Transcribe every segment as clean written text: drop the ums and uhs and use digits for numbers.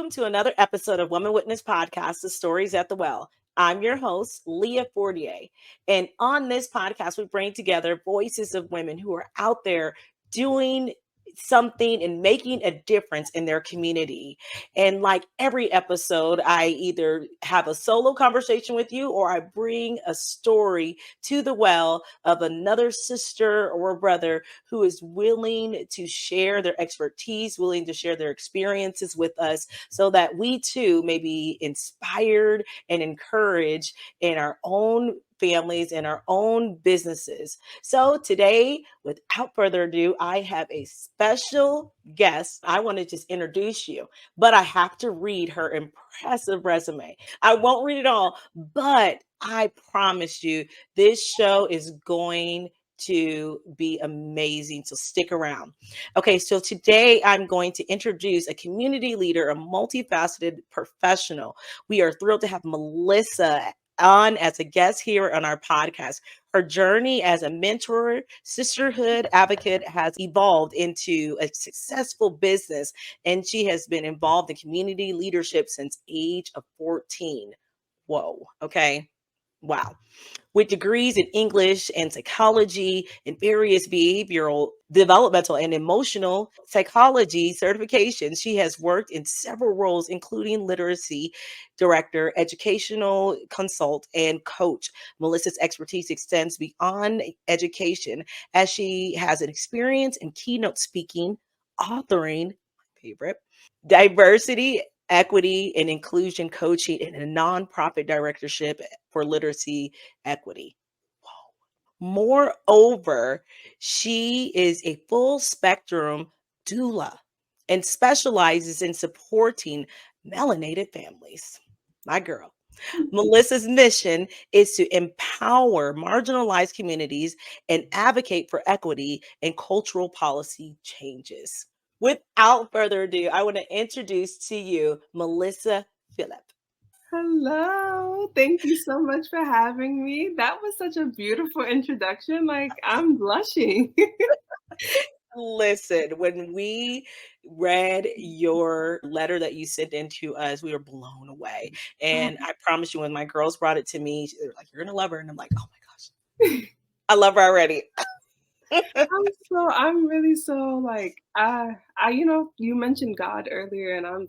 Welcome to another episode of Woman Witness Podcast, The Stories at the Well. I'm your host, Leah Fortier. And on this podcast, we bring together voices of women who are out there doing something and making a difference in their community. And like every episode, I either have a solo conversation with you or I bring a story to the well of another sister or brother who is willing to share their expertise, willing to share their experiences with us so that we too may be inspired and encouraged in our own families and our own businesses. So today, without further ado, I have a special guest. I want to just introduce you, but I have to read her impressive resume. I won't read it all, but I promise you, this show is going to be amazing. So stick around. Okay, so today I'm going to introduce a community leader, a multifaceted professional. We are thrilled to have Melissa on as a guest here on our podcast. Her journey as a mentor, sisterhood advocate has evolved into a successful business, and she has been involved in community leadership since age of 14. Whoa, okay. Wow. With degrees in English and psychology and various behavioral, developmental, and emotional psychology certifications, she has worked in several roles, including literacy director, educational consult, and coach. Melissa's expertise extends beyond education as she has an experience in keynote speaking, authoring, my favorite, diversity, equity, and inclusion coaching, and a nonprofit directorship for literacy equity. Moreover, she is a full spectrum doula and specializes in supporting melanated families. My girl. Melissa's mission is to empower marginalized communities and advocate for equity and cultural policy changes. Without further ado, I want to introduce to you Melissa Philippe. Hello. Thank you so much for having me. That was such a beautiful introduction. Like, I'm blushing. Listen, when we read your letter that you sent in to us, we were blown away. And I promise you, when my girls brought it to me, they were like, "You're gonna love her," and I'm like, "Oh my gosh, I love her already." I'm really so like you mentioned God earlier, and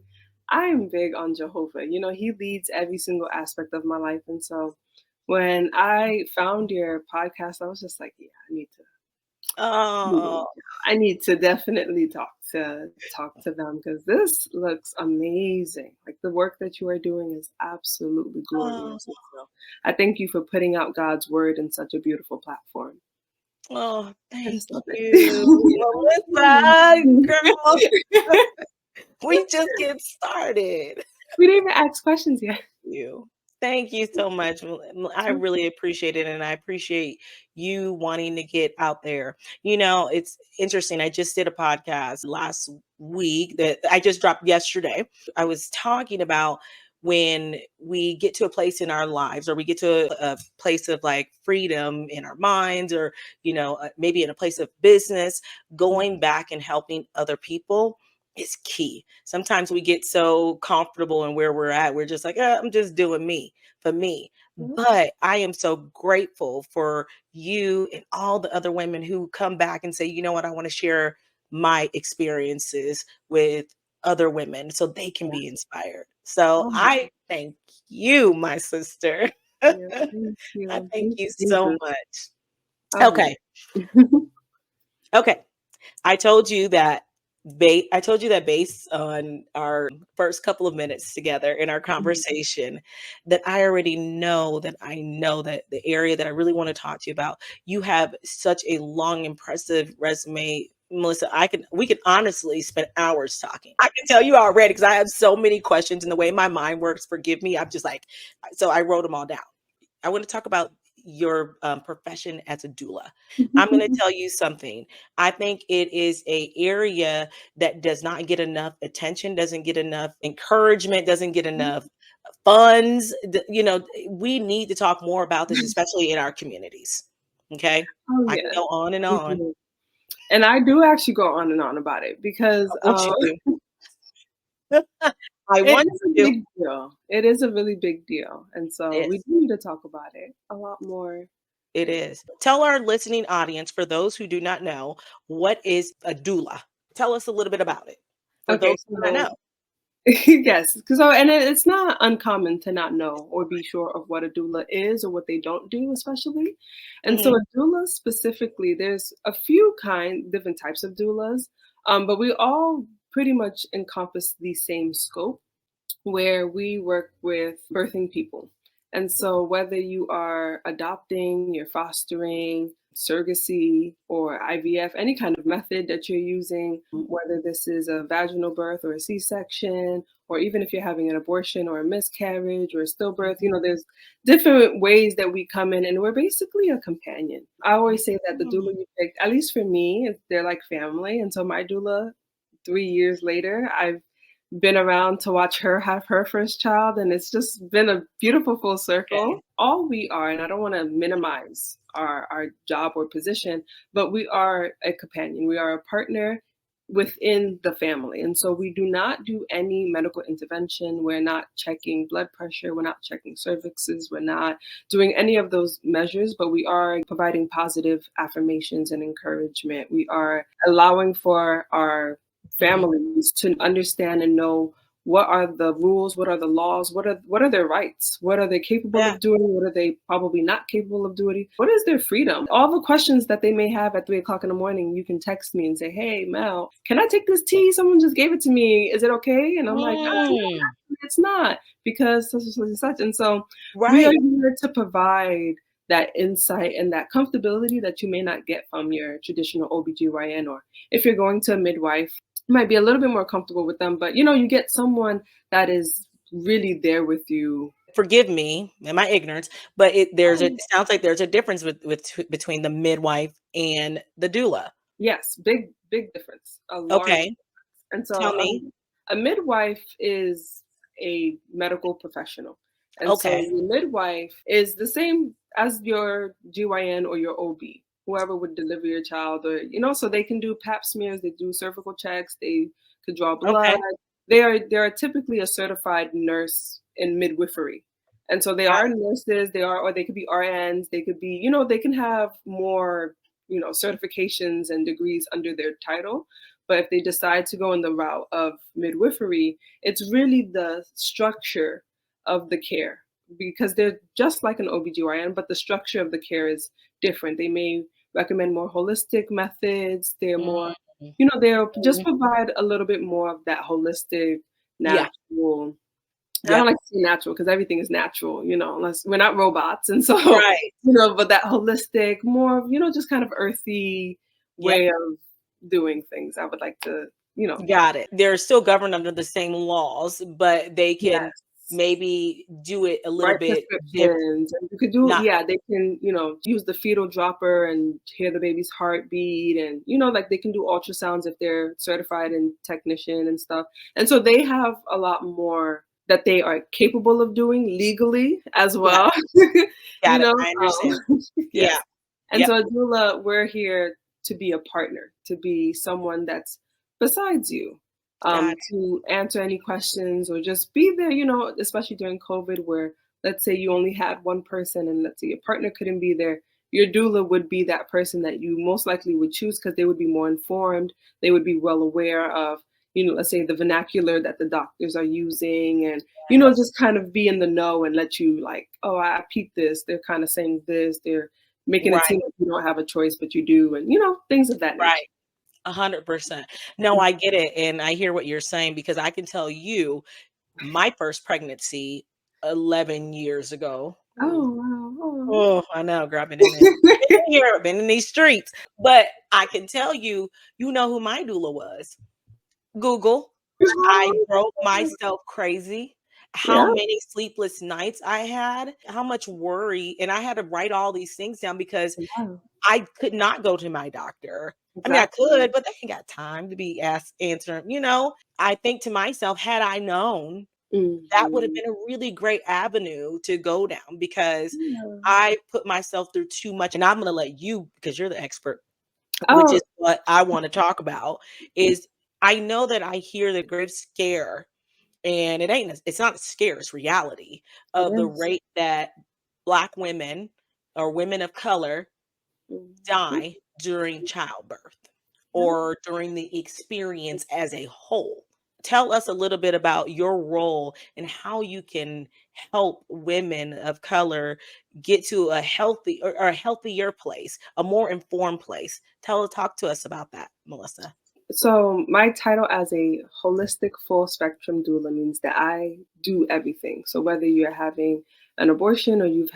I'm big on Jehovah. He leads every single aspect of my life. And so when I found your podcast, I was just like, yeah, Oh, I need to definitely talk to them because this looks amazing. Like the work that you are doing is absolutely oh, glorious. And so I thank you for putting out God's word in such a beautiful platform. oh, I thank just love you, Melissa, girl. it. We just get started. We didn't even ask questions yet. You. Thank you so much. I really appreciate it. And I appreciate you wanting to get out there. You know, it's interesting. I just did a podcast last week that I just dropped yesterday. I was talking about when we get to a place in our lives or we get to a place of like freedom in our minds or, maybe in a place of business, going back and helping other people is key. Sometimes we get so comfortable in where we're at. We're just like, I'm just doing me for me. But I am so grateful for you and all the other women who come back and say, you know what, I want to share my experiences with other women so they can be inspired. So Oh, I thank you, my sister. yeah, thank I you. thank Thank you you, so Jesus. much. Oh, Okay. Okay. I told you that based on our first couple of minutes together in our conversation that I know that the area that I really want to talk to you about, you have such a long, impressive resume. Melissa, we can honestly spend hours talking. I can tell you already because I have so many questions and the way my mind works, forgive me. I'm just like, so I wrote them all down. I want to talk about your profession as a doula. I'm going to tell you something. I think it is a area that does not get enough attention, doesn't get enough encouragement, doesn't get enough funds. We need to talk more about this, especially in our communities. Okay, oh I can yes. go on and We on. do. And I do actually go on and on about it because What you do? I It want is a to. big deal. It is a really big deal, and so It we is. do need to talk about it a lot more. It is. Tell our listening audience, for those who do not know, what is a doula? Tell us a little bit about it for Okay, those who do not so know. yes, 'cause it's not uncommon to not know or be sure of what a doula is or what they don't do, especially. And so Mhm. a doula specifically, there's a few different types of doulas, but we all pretty much encompass the same scope where we work with birthing people. And so, whether you are adopting, you're fostering, surrogacy, or IVF, any kind of method that you're using, whether this is a vaginal birth or a C section, or even if you're having an abortion or a miscarriage or a stillbirth, there's different ways that we come in, and we're basically a companion. I always say that the Mm. doula you picked, at least for me, they're like family. And so, my doula, 3 years later, I've been around to watch her have her first child, and it's just been a beautiful full Okay. circle. All we are, and I don't want to minimize our job or position, but we are a companion. We are a partner within the family. And so we do not do any medical intervention. We're not checking blood pressure. We're not checking cervixes. We're not doing any of those measures, but we are providing positive affirmations and encouragement. We are allowing for our Mhm. families to understand and know what are the rules, what are the laws, what are their rights, what are they capable Yeah. of doing, what are they probably not capable of doing, what is their freedom. All the questions that they may have at 3 o'clock in the morning, you can text me and say, hey Mel, can I take this tea? Someone just gave it to me, is it okay? And I'm like, no, Mm. actually it's not, because such and such and such. And so we are Right. here to provide that insight and that comfortability that you may not get from your traditional OBGYN, or if you're going to a midwife, you might be a little bit more comfortable with them, but you get someone that is really there with you. Forgive me and my ignorance, but it Oh, sounds like there's a difference between the midwife and the doula. yes, big difference, a large. Okay. And so, Tell me. a midwife is a medical professional. And so, Okay. your midwife is the same as your GYN or your OB, whoever would deliver your child, or, so they can do pap smears, they do cervical checks, they could draw blood. Okay. They are typically a certified nurse in midwifery. And so they Got are it. nurses, or they could be RNs, they could be, they can have more, certifications and degrees under their title. But if they decide to go in the route of midwifery, it's really the structure of the care, because they're just like an OBGYN, but the structure of the care is different. They may recommend more holistic methods. They're more, Mhm. they'll just provide a little bit more of that holistic, Yeah. natural. I don't Yep. like to say natural because everything is natural, unless we're not robots. And so, Right. but that holistic, more, just kind of earthy Yep. way of doing things. I would like to, Got it. They're still governed under the same laws, but they can yes, maybe do it a little write bit different. prescriptions. And you could do, Not yeah, they can, use the fetal dropper and hear the baby's heartbeat. And, like they can do ultrasounds if they're certified in technician and stuff. And so they have a lot more that they are capable of doing legally as got well. it. Got it. I understand. Yeah. Yes. And Yep. so, doula, we're here to be a partner, to be someone that's besides you, Got it. to answer any questions or just be there, especially during COVID, where let's say you only had one person and let's say your partner couldn't be there. Your doula would be that person that you most likely would choose because they would be more informed. They would be well aware of, let's say the vernacular that the doctors are using, and Yes. just kind of be in the know and let you like, oh, I peeped this. They're kind of saying this. They're making it Right. seem like you don't have a choice, but you do, and things of that nature. Right. 100%. No, I get it, and I hear what you're saying because I can tell you my first pregnancy 11 years ago. Ooh. Oh wow! Oh, I know, girl, I've been in here, I've been in these streets, but I can tell you, you know who my doula was? Google. I drove Oh, myself crazy. How yeah. many sleepless nights I had, how much worry, and I had to write all these things down because Wow. I could not go to my doctor. I mean, I Exactly. could, but they ain't got time to be answering. I think to myself, had I known, that would have Mhm. been a really great avenue to go down because Yeah. I put myself through too much, and I'm gonna let you, because you're the expert, which Oh, is what I wanna talk about, is I know that I hear the great scare and it's not a scare, it's reality It of the is. rate that Black women or women of color Mhm. die during childbirth Yeah. or during the experience as a whole. Tell us a little bit about your role and how you can help women of color get to a healthy or a healthier place, a more informed place. Talk to us about that, Melissa. So my title as a holistic full spectrum doula means that I do everything. So whether you're having an abortion or you've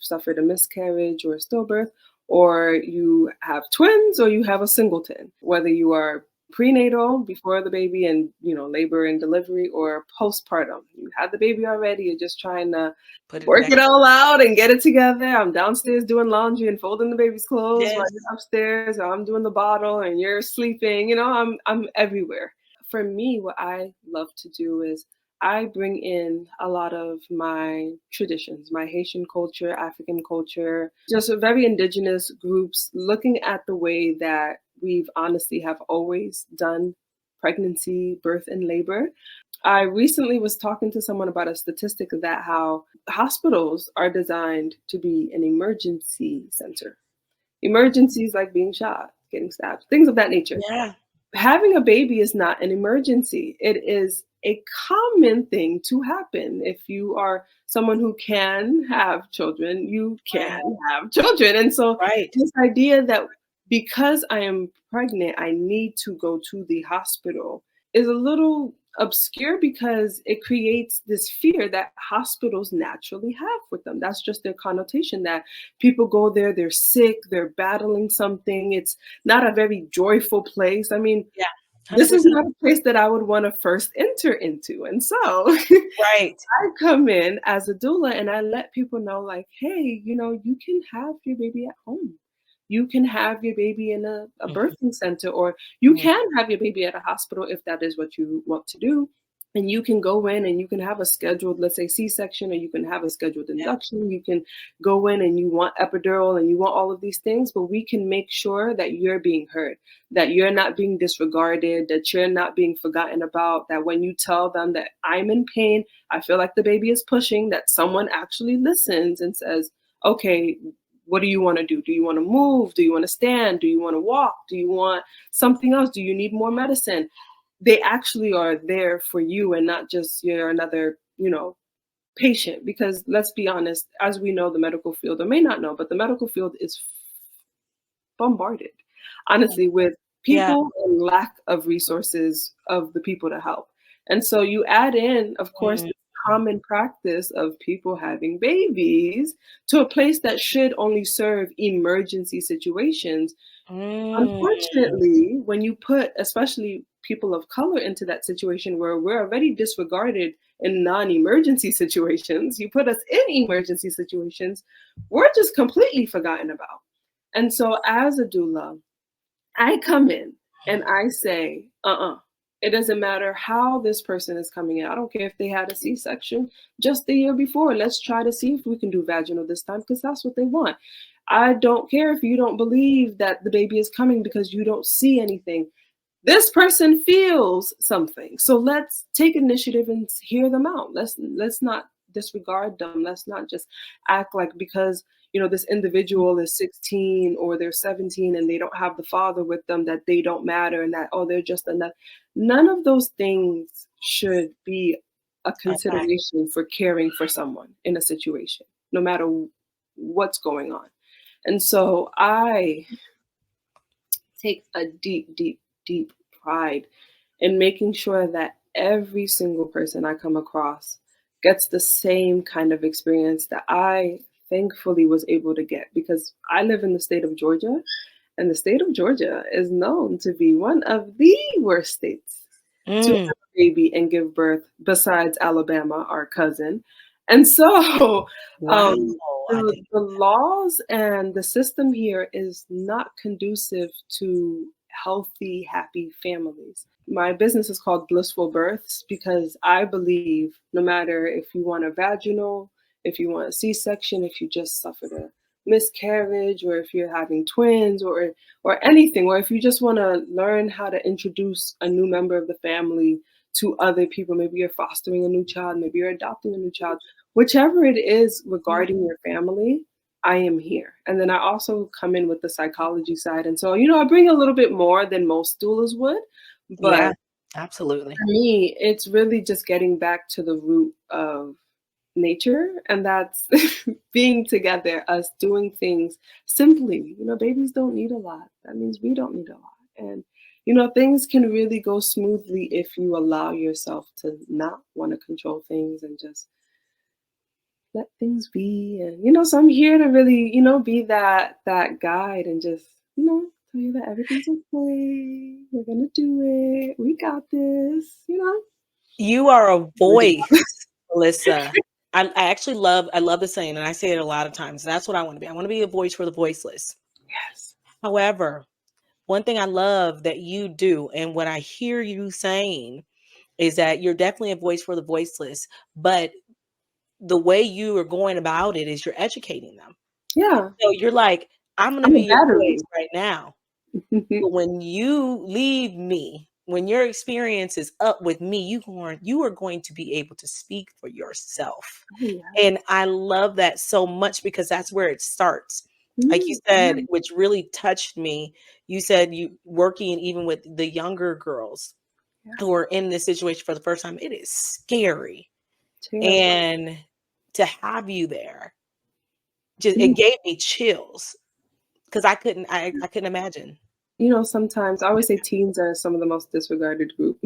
suffered a miscarriage or a stillbirth, or you have twins or you have a singleton, whether you are prenatal before the baby and labor and delivery, or postpartum, you had the baby already, you're just trying to Put it work back. it all out and get it together. I'm downstairs doing laundry and folding the baby's clothes while Yes. you're upstairs, or I'm doing the bottle and you're sleeping. I'm everywhere. For me, what I love to do is I bring in a lot of my traditions, my Haitian culture, African culture, just very indigenous groups, looking at the way that we've honestly have always done pregnancy, birth, and labor. I recently was talking to someone about a statistic that how hospitals are designed to be an emergency center. Emergencies like being shot, getting stabbed, things of that nature. Yeah. Having a baby is not an emergency. It is a common thing to happen. If you are someone who can have children, you Right. can have children. And so Right. this idea that because I am pregnant, I need to go to the hospital is a little obscure because it creates this fear that hospitals naturally have with them. That's just their connotation, that people go there, they're sick, they're battling something. It's not a very joyful place. I mean, Yeah. this is 100%. not a place that I would want to first enter into. And so Right. I come in as a doula and I let people know, like, hey, you can have your baby at home. You can have your baby in a Mhm. birthing center, or you Mhm. can have your baby at a hospital if that is what you want to do. And you can go in and you can have a scheduled, let's say, C-section, or you can have a scheduled Yeah. induction. You can go in and you want epidural and you want all of these things, but we can make sure that you're being heard, that you're not being disregarded, that you're not being forgotten about, that when you tell them that I'm in pain, I feel like the baby is pushing, that someone actually listens and says, okay, what do you want to do? Do you want to move? Do you want to stand? Do you want to walk? Do you want something else? Do you need more medicine? They actually are there for you and not just you're another, patient. Because let's be honest, as we know, the medical field, or may not know, but the medical field is bombarded, honestly, with Yeah. people and lack of resources of the people to help. And so you add in, of course, Mm. the common practice of people having babies to a place that should only serve emergency situations. Mm. Unfortunately, when you put especially people of color into that situation where we're already disregarded in non-emergency situations, you put us in emergency situations, we're just completely forgotten about. And so as a doula, I come in and I say, it doesn't matter how this person is coming in. I don't care if they had a C-section just the year before. Let's try to see if we can do vaginal this time because that's what they want. I don't care if you don't believe that the baby is coming because you don't see anything. This person feels something. So let's take initiative and hear them out. Let's not disregard them. Let's not just act like because this individual is 16 or they're 17 and they don't have the father with them, that they don't matter, and that, oh, they're just enough. None of those things should be a Okay. consideration for caring for someone in a situation, no matter what's going on. And so I take a deep, deep, deep pride in making sure that every single person I come across gets the same kind of experience that I thankfully was able to get, because I live in the state of Georgia, and the state of Georgia is known to be one of the worst states to have Mm. a baby and give birth, besides Alabama, our cousin. And so Wow. um, I the, did. the laws and the system here is not conducive to healthy, happy families. My business is called Blissful Births because I believe no matter if you want a vaginal, if you want a C-section, if you just suffered a miscarriage, or if you're having twins, or anything, or if you just want to learn how to introduce a new member of the family to other people. Maybe you're fostering a new child, maybe you're adopting a new child. Whichever it is Mhm. regarding your family, I am here. And then I also come in with the psychology side. And so, I bring a little bit more than most doulas would, Yeah, but absolutely. for me, it's really just getting back to the root of nature, and that's being together, us doing things simply. Babies don't need a lot. That means we don't need a lot. And things can really go smoothly if you allow yourself to not want to control things and just let things be. And so I'm here to really, be that guide and just, tell you that everything's okay. We're gonna do it. We got this. You are a Really. voice, Melissa. I actually love the saying, and I say it a lot of times. That's what I want to be. I want to be a voice for the voiceless. Yes. However, one thing I love that you do, and what I hear you saying is that you're definitely a voice for the voiceless, but the way you are going about it is you're educating them. Yeah. So you're like, I'm going to I'm a be your battery. voice right now. But when you leave me, when your experience is up with me, you are going to be able to speak for yourself. Oh, yeah. And I love that so much because that's where it starts. Like you said, Mm, which really touched me, you said you working even with the younger girls yeah. who are in this situation for the first time, it is scary. Terrible. And to have you there, just it Mm, gave me chills because I couldn't imagine. Sometimes I always say teens are some of the most disregarded group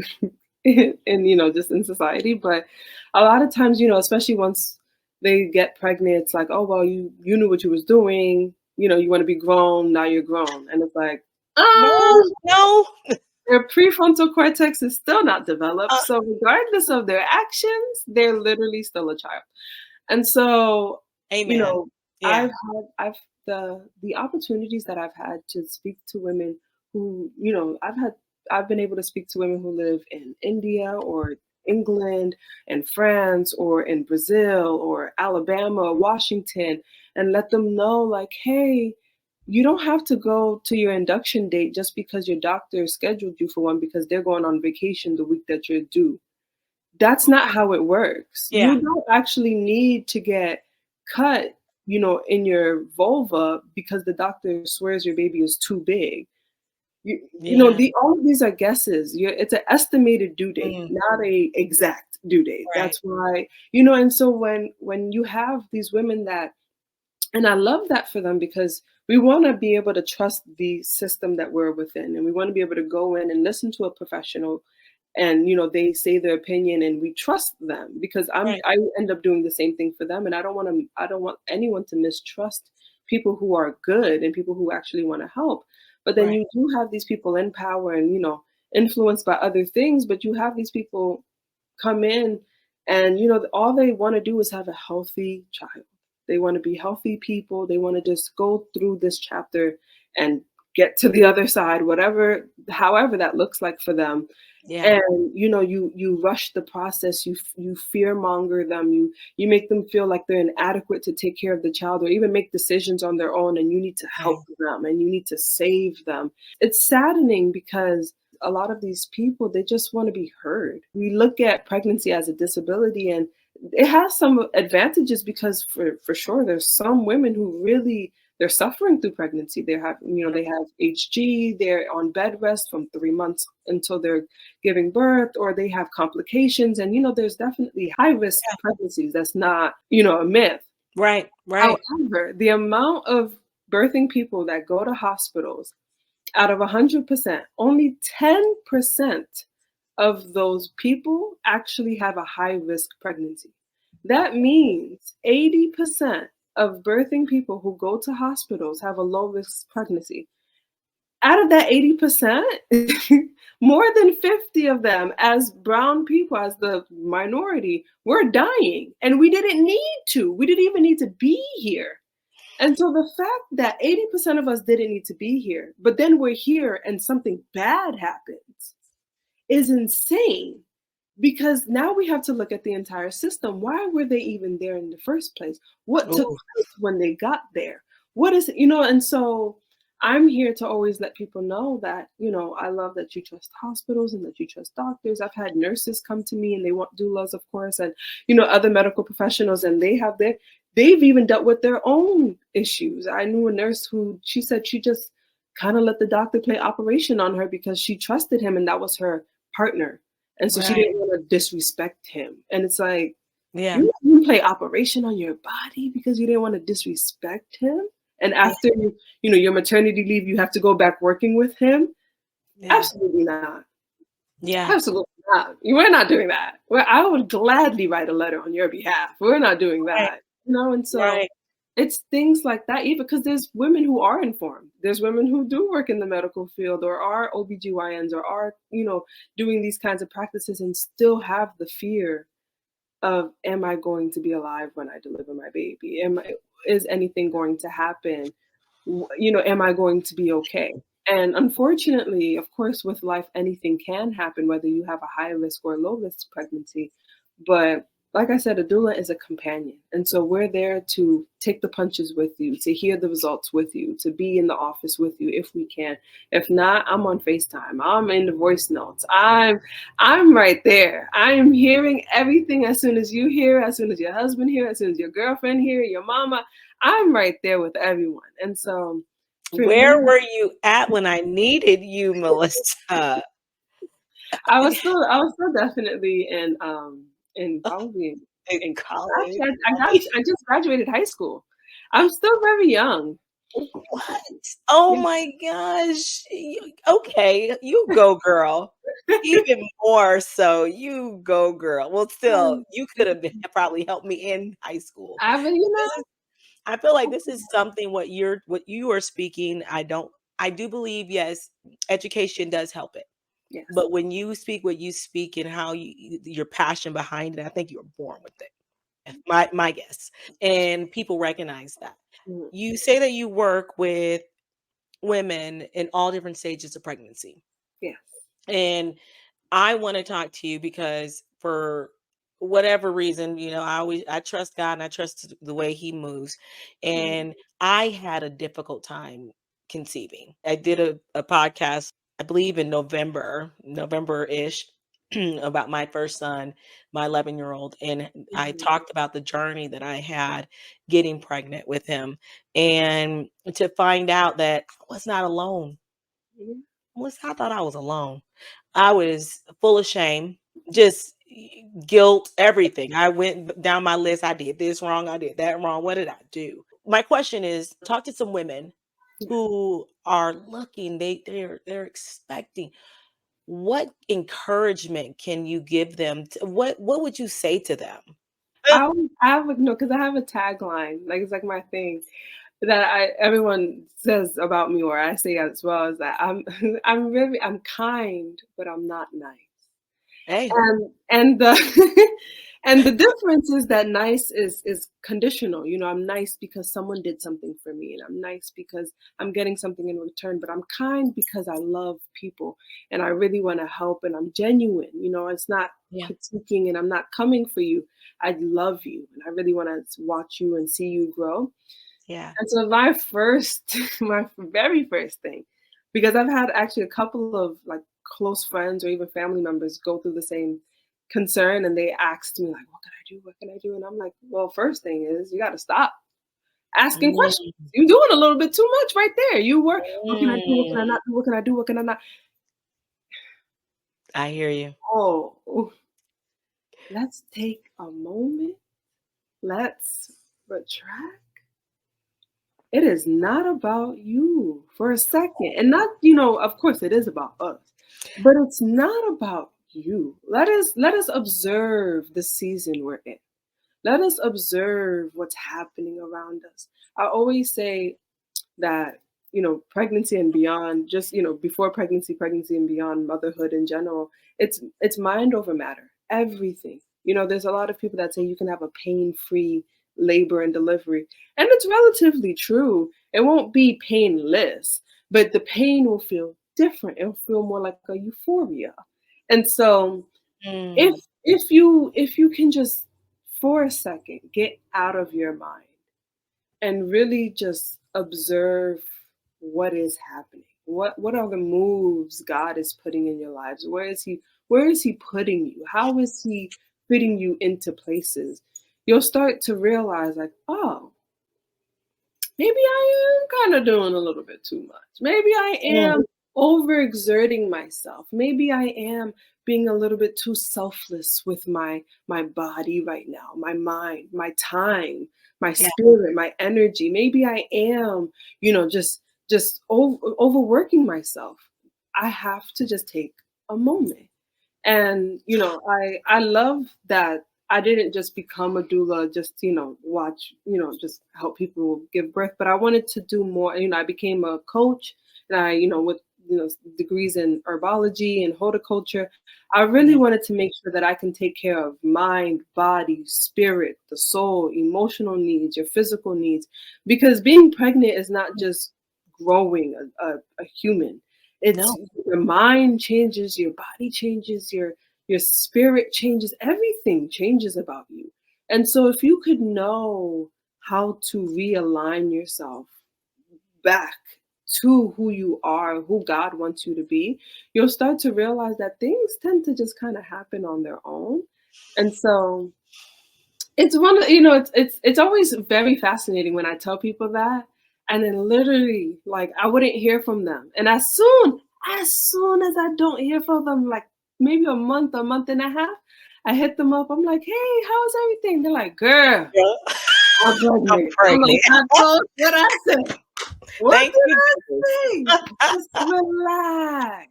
and just in society. But a lot of times, especially once they get pregnant, it's like, oh well, you knew what you was doing. You want to be grown, now you're grown. And it's like, No, ah, no. their prefrontal cortex is still not Uh, developed. So regardless of their actions, they're literally still a child. And so, you amen. know, Yeah. I've the opportunities that I've had to speak to women who, I've been able to speak to women who live in India or England and France or in Brazil or Alabama or Washington, and let them know like, hey, you don't have to go to your induction date just because your doctor scheduled you for one because they're going on vacation the week that you're due. That's not how it works. Yeah. You don't actually need to get cut, in your vulva because the doctor swears your baby is too big. Yeah. All of these are guesses. It's an estimated due date, Mm, not a exact due date. right. That's why, and so when you have these women that, and I love that for them because we want to be able to trust the system that we're within, and we want to be able to go in and listen to a professional, and they say their opinion and we trust them because Right. I end up doing the same thing for them, and I don't want anyone to mistrust people who are good and people who actually want to help. But then Right. you do have these people in power and influenced by other things, but you have these people come in, and all they want to do is have a healthy child. They want to be healthy people. They want to just go through this chapter and get to the other side, whatever however that looks like for them. Yeah. And you rush the process, you fear monger them, you make them feel like they're inadequate to take care of the child or even make decisions on their own, and you need to Right. help them and you need to save them. It's saddening because a lot of these people, they just want to be heard. We look at pregnancy as a disability, and it has some advantages because for sure there's some women who really, they're suffering through pregnancy. They have HG, they're on bed rest from 3 months until they're giving birth, or they have complications. And there's definitely high risk Yeah. pregnancies. That's not a myth. Right. Right. However, the amount of birthing people that go to hospitals, out of 100%, only 10% of those people actually have a high risk pregnancy. That means 80% of birthing people who go to hospitals have a low risk pregnancy. Out of that 80%, more than 50 of them, as brown people, as the minority, were dying. And we didn't need to. We didn't even need to be here. And so the fact that 80% of us didn't need to be here, but then we're here and something bad happens is insane, because now we have to look at the entire system. Why were they even there in the first place? What took Ooh. place when they got there? What is it, and so I'm here to always let people know that, I love that you trust hospitals and that you trust doctors. I've had nurses come to me and they want doulas, of course, and, other medical professionals, and they've even dealt with their own issues. I knew a nurse who, she said she just kind of let the doctor play operation on her because she trusted him and that was her partner. And so she Right. didn't want to disrespect him. And it's like, Yeah. you play operation on your body because you didn't want to disrespect him. And Yeah. after your maternity leave, you have to go back working with him. Yeah. Absolutely not. Yeah. Absolutely not. We're not doing that. I would gladly write a letter on your behalf. We're not doing Right. that. And so Right. it's things like that, even because there's women who are informed. There's women who do work in the medical field or are OBGYNs or are, doing these kinds of practices and still have the fear of, am I going to be alive when I deliver my baby? Is anything going to happen? Am I going to be okay? And unfortunately, of course, with life, anything can happen, whether you have a high risk or low risk pregnancy. But like I said, a doula is a companion. And so we're there to take the punches with you, to hear the results with you, to be in the office with you if we can. If not, I'm on FaceTime. I'm in the voice notes. I'm right there. I'm hearing everything as soon as you hear, as soon as your husband hear, as soon as your girlfriend hear, your mama. I'm right there with everyone. And so for Where me, were you at when I needed you, Melissa? I was still definitely in probably In in college. actually I just graduated high school. I'm still very young. What? Oh Yeah. my gosh. Okay, you go, girl. Even more so, you go, girl. Well, still, you could have probably helped me in high school. I mean, This is I feel like this is something what you are speaking. I do believe, yes, education does help it. yes. But when you speak what you speak and how your passion behind it, I think you were born with it. My guess. And people recognize that. Mhm. You say that you work with women in all different stages of pregnancy. Yes. And I want to talk to you because for whatever reason, I trust God and I trust the way he moves. Mhm. And I had a difficult time conceiving. I did a podcast, I believe in November-ish, about my first son, my 11-year-old. And I Mhm. talked about the journey that I had getting pregnant with him. And to find out that I was not alone. Mhm. I thought I was alone. I was full of shame, just guilt, everything. I went down my list. I did this wrong. I did that wrong. What did I do? My question is, talk to some women Yeah. who are looking. They're expecting. What encouragement can you give them? What would you say to them? I would know because I have a tagline, like it's like my thing that everyone says about me, or I say as well, is that I'm kind, but I'm not nice. Hey, And the and the difference is that nice is conditional. I'm nice because someone did something for me, and I'm nice because I'm getting something in return, but I'm kind because I love people and I really want to help and I'm genuine. It's not yeah, critiquing and I'm not coming for you. I love you and I really want to watch you and see you grow. yeah. And so my very first thing, because I've had actually a couple of like close friends or even family members go through the same concern, and they asked me like, "What can I do? What can I do?" And I'm like, "Well, first thing is you got to stop asking questions. Mm, You're doing a little bit too much right there. What can I do? What can I mm, not do? What can I do? What can I not? I hear you. Oh, let's take a moment. Let's retract. It is not about you for a second. And not, of course it is about us, but it's not about you. Let us observe the season we're in. Let us observe what's happening around us. I always say that, pregnancy and beyond, just, before pregnancy and beyond, motherhood in general, it's mind over matter. Everything. There's a lot of people that say you can have a pain-free labor and delivery. And it's relatively true. It won't be painless, but the pain will feel different. It'll feel more like a euphoria. And so if Mm, if you can just for a second get out of your mind and really just observe what is happening? What are the moves God is putting in your lives? Where is he putting you? How is he fitting you into places? You'll start to realize like, oh, maybe I am kind of doing a little bit too much. Maybe I Mm, am overexerting myself. Maybe I am being a little bit too selfless with my body right now, my mind, my time, my yeah. spirit, my energy. Maybe I am, just overworking myself. I have to just take a moment. And, I love that I didn't just become a doula, just, watch, just help people give birth, but I wanted to do more. I became a coach and with, degrees in herbology and horticulture, I really Yeah. wanted to make sure that I can take care of mind, body, spirit, the soul, emotional needs, your physical needs, because being pregnant is not just growing a human. It's No. your mind changes, your body changes, your spirit changes, everything changes about you. And so if you could know how to realign yourself back to who you are, who God wants you to be, you'll start to realize that things tend to just kind of happen on their own. And so it's one of it's always very fascinating when I tell people that, and then literally, like, I wouldn't hear from them, and as soon as I don't hear from them, like, maybe a month and a half, I hit them up, I'm like, "Hey, how's everything?" They're like, "Girl, Yeah. I'm I'm pregnant." I'm pregnant. like, "I told what I said. What Thank did you, I Jesus. say? Just relax."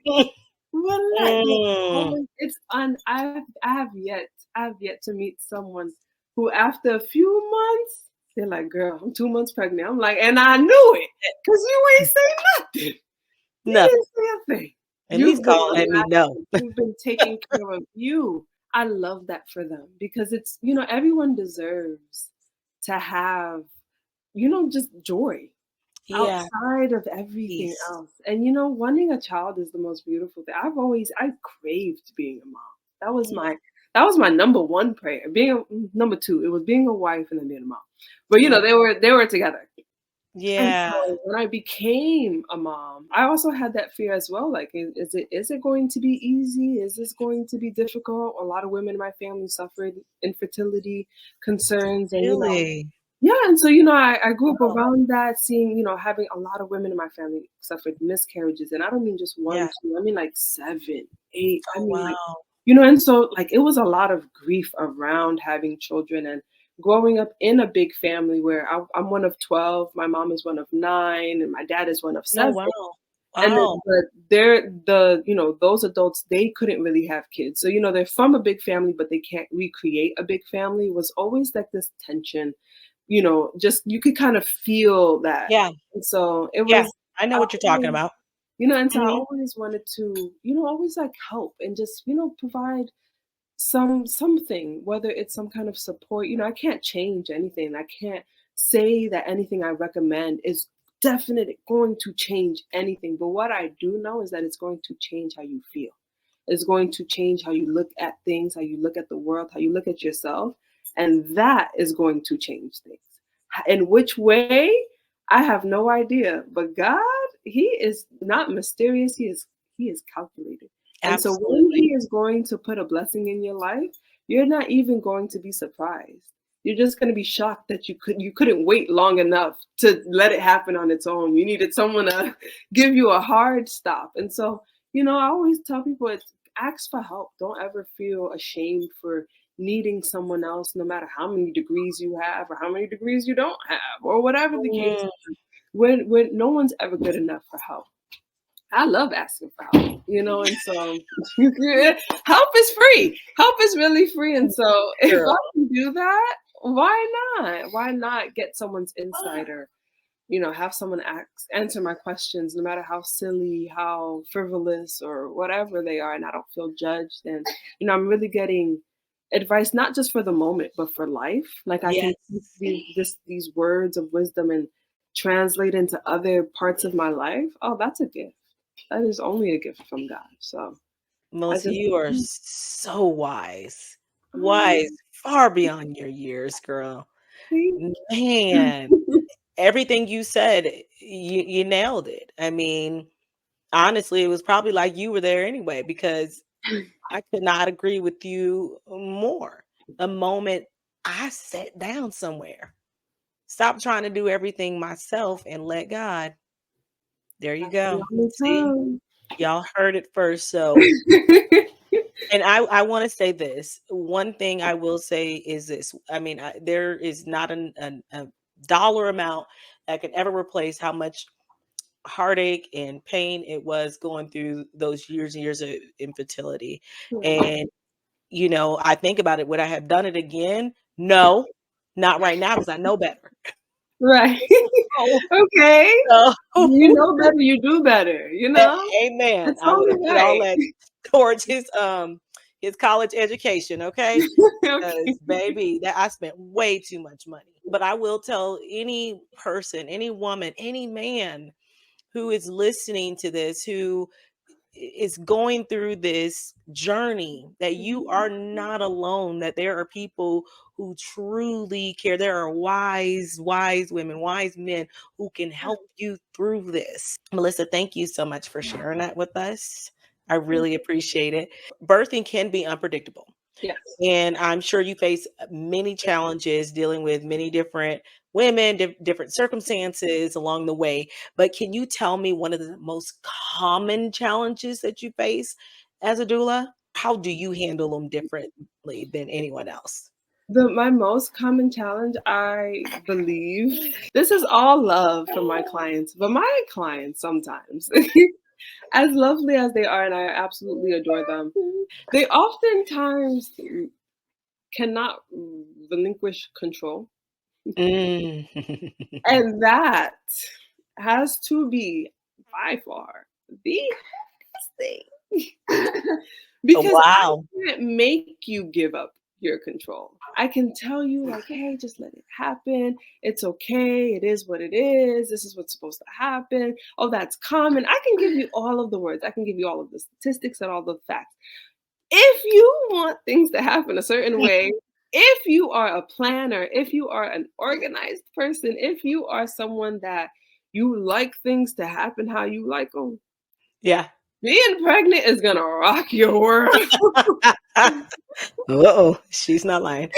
Relax. There's Mm. always it's un I have yet to meet someone who after a few months, they're like, "Girl, I'm 2 months pregnant." I'm like, "And I knew it, 'cause you ain't say nothing. You Nothing. didn't say a thing. And he's You've been calling let me know. relaxing. You've been taking care of you." I love that for them because everyone deserves to have, just joy. Yeah. Outside of everything Peace. else. And wanting a child is the most beautiful thing. I craved being a mom. That was Mm. my number one prayer. Number two, it was being a wife and then being a mom. But Right. they were together. And Yeah. so when I became a mom, I also had that fear as well. Like, is it going to be easy? Is this going to be difficult? A lot of women in my family suffered infertility concerns, and Really? yeah, and so, I grew up Wow. around that, seeing, having a lot of women in my family suffered miscarriages. And I don't mean just one, Yeah. two, I mean like 7, 8. I Oh, mean, like, wow. and so, like, it was a lot of grief around having children and growing up in a big family where I'm one of 12, my mom is one of 9, and my dad is one of No, 7. wow. And Wow. then those adults, they couldn't really have kids. So, they're from a big family, but they can't recreate a big family. Was always like this tension, just you could kind of feel that. Yeah. And so it Yeah. was, I know I what you're talking always, about. and so I Mhm. always wanted to, always like help and just, provide something, whether it's some kind of support. I can't change anything. I can't say that anything I recommend is definitely going to change anything. But what I do know is that it's going to change how you feel. It's going to change how you look at things, how you look at the world, how you look at yourself. And that is going to change things. In which way? I have no idea. But God, He is not mysterious. He is calculated. And so when Absolutely. He is going to put a blessing in your life, you're not even going to be surprised. You're just going to be shocked that you couldn't wait long enough to let it happen on its own. You needed someone to give you a hard stop. And so, I always tell people, it's ask for help. Don't ever feel ashamed for needing someone else, no matter how many degrees you have or how many degrees you don't have, or whatever the case. Mm. When no one's ever good enough for help. I love asking for help, and so help is free. Help is really free. And so if Girl. I can do that, why not? Why not get someone's insight, or have someone answer my questions, no matter how silly, how frivolous, or whatever they are, and I don't feel judged. And I'm really getting advice not just for the moment, but for life. Like, I can take Yes. these words of wisdom and translate into other parts of my life. Oh, that's a gift. That is only a gift from God. So I Melissa, just you are so wise. oh, Wise, far beyond your years, girl. thank Man, you. everything you said, you nailed it. I mean, honestly, it was probably like you were there anyway, because I could not agree with you more. The moment I sat down somewhere, stop trying to do everything myself and let God. There you That's the go. only See, time. y'all heard it first. So, and I want to say this. One thing I will say is this. I mean, there is not a dollar amount that can ever replace how much heartache and pain it was going through those years and years of infertility. And, I think about it. Would I have done it again? No, not right now, because I know better. Right. Oh, Okay. so, You know better, you do better, you know? amen. It's I would only have put all right. that towards his college education, okay? Okay. Because baby, that I spent way too much money. But I will tell any person, any woman, any man who is listening to this, who is going through this journey, that you are not alone, that there are people who truly care. There are wise women, wise men who can help you through this. Melissa, thank you so much for sharing that with us. I really appreciate it. Birthing can be unpredictable. Yes. And I'm sure you face many challenges dealing with many different women, different circumstances along the way. But can you tell me one of the most common challenges that you face as a doula? How do you handle them differently than anyone else? My most common challenge, I believe, this is all love for my clients, but my clients sometimes, as lovely as they are, and I absolutely adore them, they oftentimes cannot relinquish control. Mm. And that has to be by far the thing. Because I Wow. can't make you give up your control. I can tell you, like, hey, just let it happen. It's okay. It is what it is. This is what's supposed to happen. Oh, that's common. I can give you all of the words. I can give you all of the statistics and all the facts. If you want things to happen a certain way, if you are a planner, if you are an organized person, if you are someone that you like things to happen how you like them, Yeah. being pregnant is gonna rock your world. Uh-oh, she's not lying.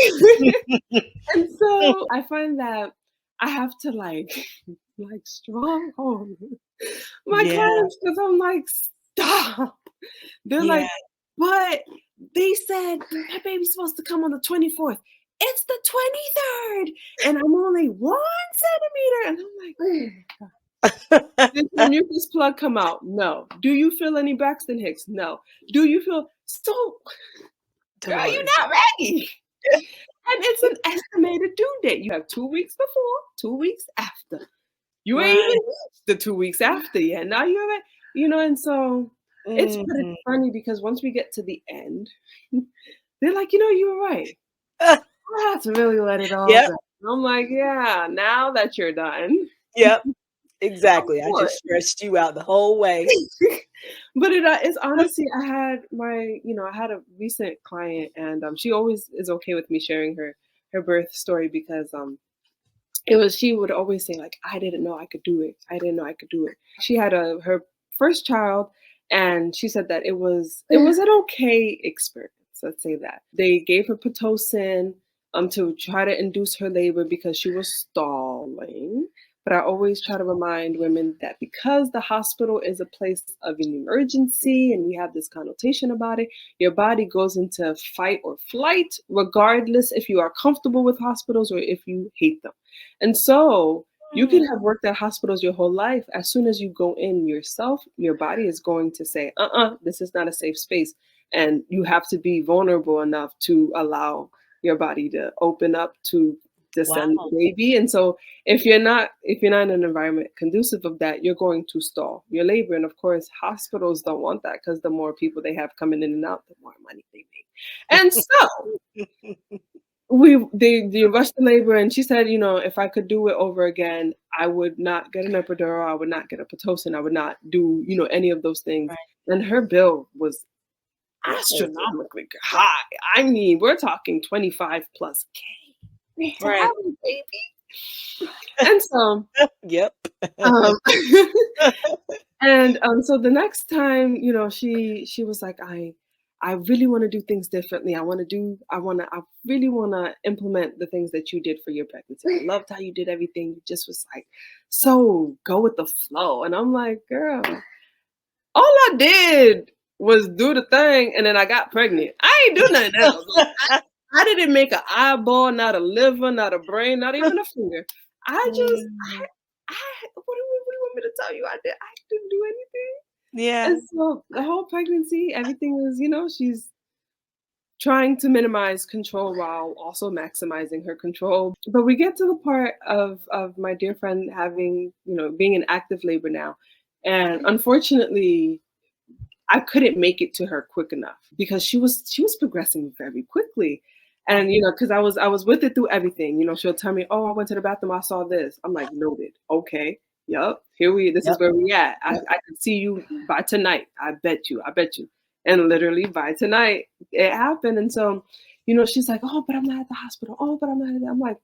And so I find that I have to like stronghold my Yeah. clients because I'm like, stop. They're Yeah. like, but they said my baby's supposed to come on the 24th. It's the 23rd, and I'm only 1 centimeter. And I'm like, did your mucus plug come out? No. Do you feel any Braxton Hicks? No. Do you feel so? Girl, you're Dolores. not ready. And it's an estimated due date. You have 2 weeks before, 2 weeks after. You ain't even Right. reached the 2 weeks after yet. Now you're at, and so but it's Mhm. funny because once we get to the end, they're like, you were right. I had to really let it all Yep. go. I'm like, yeah, now that you're done, Yep. of Exactly. I course. just stressed you out the whole way. But it's honestly, I had a recent client, and she always is okay with me sharing her birth story because she would always say like, I didn't know I could do it. I didn't know I could do it. She had her first child, and she said that it was an okay experience. Let's say that they gave her pitocin to try to induce her labor because she was stalling. But I always try to remind women that because the hospital is a place of an emergency and we have this connotation about it, your body goes into fight or flight, regardless if you are comfortable with hospitals or if you hate them. And so you Mm. can have worked at hospitals your whole life. As soon as you go in yourself, your body is going to say, this is not a safe space. And you have to be vulnerable enough to allow your body to open up to descend Wow. the baby. And so if you're not in an environment conducive of that, you're going to stall your labor. And of course, hospitals don't want that because the more people they have coming in and out, the more money they make. And so they rushed the labor, and she said, if I could do it over again, I would not get an epidural, I would not get a pitocin, I would not do any of those things. Right. And her bill was Crazy. astronomically high. I mean, we're talking 25 plus K to Right. have a baby. And so, Yep. um, so the next time, she was like, I really want to do things differently. I really want to implement the things that you did for your pregnancy. I loved how you did everything. You just was like, so go with the flow. And I'm like, girl, all I did was do the thing and then I got pregnant. I ain't do nothing else. Like, I didn't make an eyeball, not a liver, not a brain, not even a finger. I just, Mm. what do you want me to tell you? I didn't do anything. Yeah. And so the whole pregnancy, everything was, she's trying to minimize control while also maximizing her control. But we get to the part of my dear friend having, being in active labor now. And unfortunately, I couldn't make it to her quick enough because she was progressing very quickly. And because I was with it through everything. She'll tell me, "Oh, I went to the bathroom, I saw this." I'm like, "Noted. Okay. Yup. This is Yep. where we at. I can see you by tonight. I bet you. I bet you." And literally by tonight, it happened. And so, she's like, "Oh, but I'm not at the hospital. Oh, but I'm not at the-" I'm like,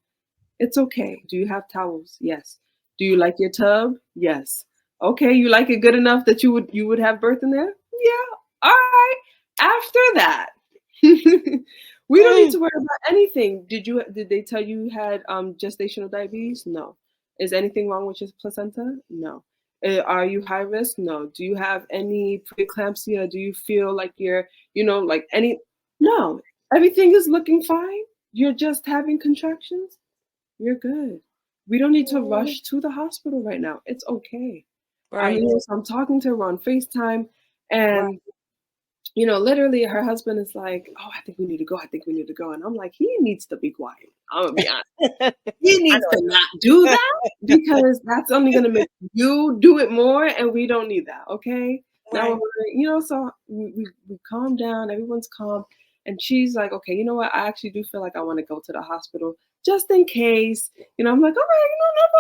"It's okay. Do you have towels? Yes. Do you like your tub? Yes. Okay, you like it good enough that you would have birth in there? Yeah. All right. After that, we don't need Mm. to worry about anything. Did they tell you had gestational diabetes? No. Is anything wrong with your placenta? No. Are you high risk? No. Do you have any preeclampsia? Do you feel like you're, like any? No. Everything is looking fine. You're just having contractions. You're good. We don't need to Mm. rush to the hospital right now. It's okay. I Right. mean, so I'm talking to her on FaceTime, Right. and literally her husband is like, "Oh, I think we need to go. I think we need to go." And I'm like, he needs to be quiet. I'm gonna be honest. He I needs to know. not do that because that's only gonna make you do it more, and we don't need that. Okay. Now Right. we're, so we calm down. Everyone's calm, and she's like, "Okay, you know what? I actually do feel like I want to go to the hospital just in case." I'm like, "All right,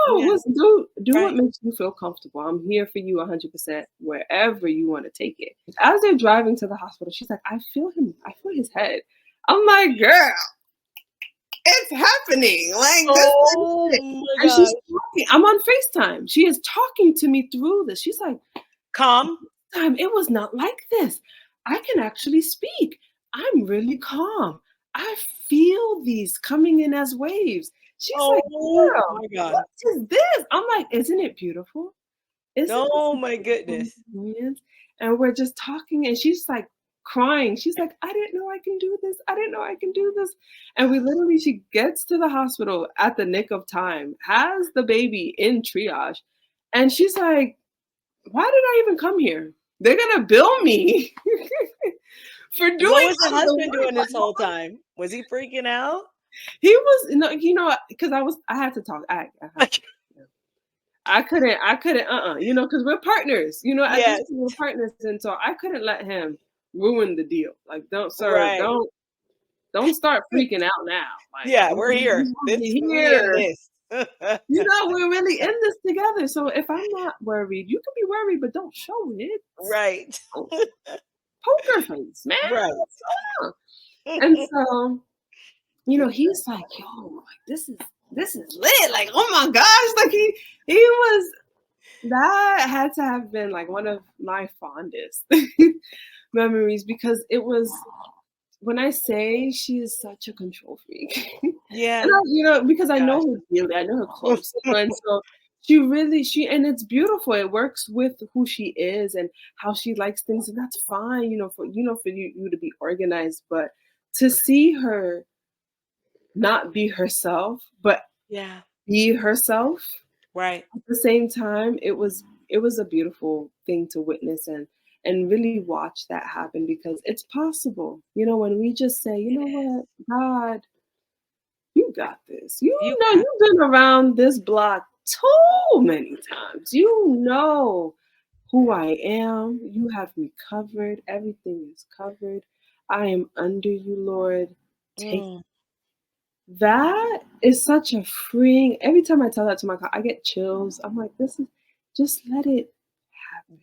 no, Yeah. listen, do what Right. makes you feel comfortable. I'm here for you 100% wherever you want to take it." As they're driving to the hospital, she's like, "I feel him. I feel his head." I'm like, "Girl, it's happening. Like this is Oh it." my And god. she's talking. I'm on FaceTime. She is talking to me through this. She's like, Calm. "Time, it was not like this. I can actually speak. I'm really calm. I feel these coming in as waves." She's like, Oh "Girl, my what god. is this?" I'm like, "Isn't it beautiful? Isn't this Oh a my beautiful goodness. experience?" And we're just talking, and she's like crying. She's like, "I didn't know I can do this. I didn't know I can do this." And she gets to the hospital at the nick of time, has the baby in triage, and she's like, "Why did I even come here? They're gonna bill me for What doing was the all the husband work." doing this whole time? Was he freaking out? He was no, because I had to talk. I had to. Yeah. I couldn't, because we're partners, at this Yes. point we're partners. And so I couldn't let him ruin the deal. Like, don't, sir, Right. don't start freaking out now. Like, Yeah, we're here. This we in here. this. We're really in this together. So if I'm not worried, you can be worried, but don't show it. Right. Don't poker face, man. Right. What's going on? And so, he's like, "Yo, like this is lit. Like, oh my gosh." Like he was that had to have been like one of my fondest memories because it was when I say she is such a control freak. And Yeah. I, because I know Gosh. her dearly, I know her close. And so and it's beautiful. It works with who she is and how she likes things, and that's fine, for you to be organized. But to see her not be herself, but Yeah. be herself Right. at the same time, it was a beautiful thing to witness and really watch that happen because it's possible. When we just say, "You It know is. what, God, you got this. You got You've been around this block too many times. You know who I am. You have me covered. Everything is covered. I am under you, Lord. Take." mm, That is such a freeing. Every time I tell that to my I get chills. I'm like, this is just let it happen,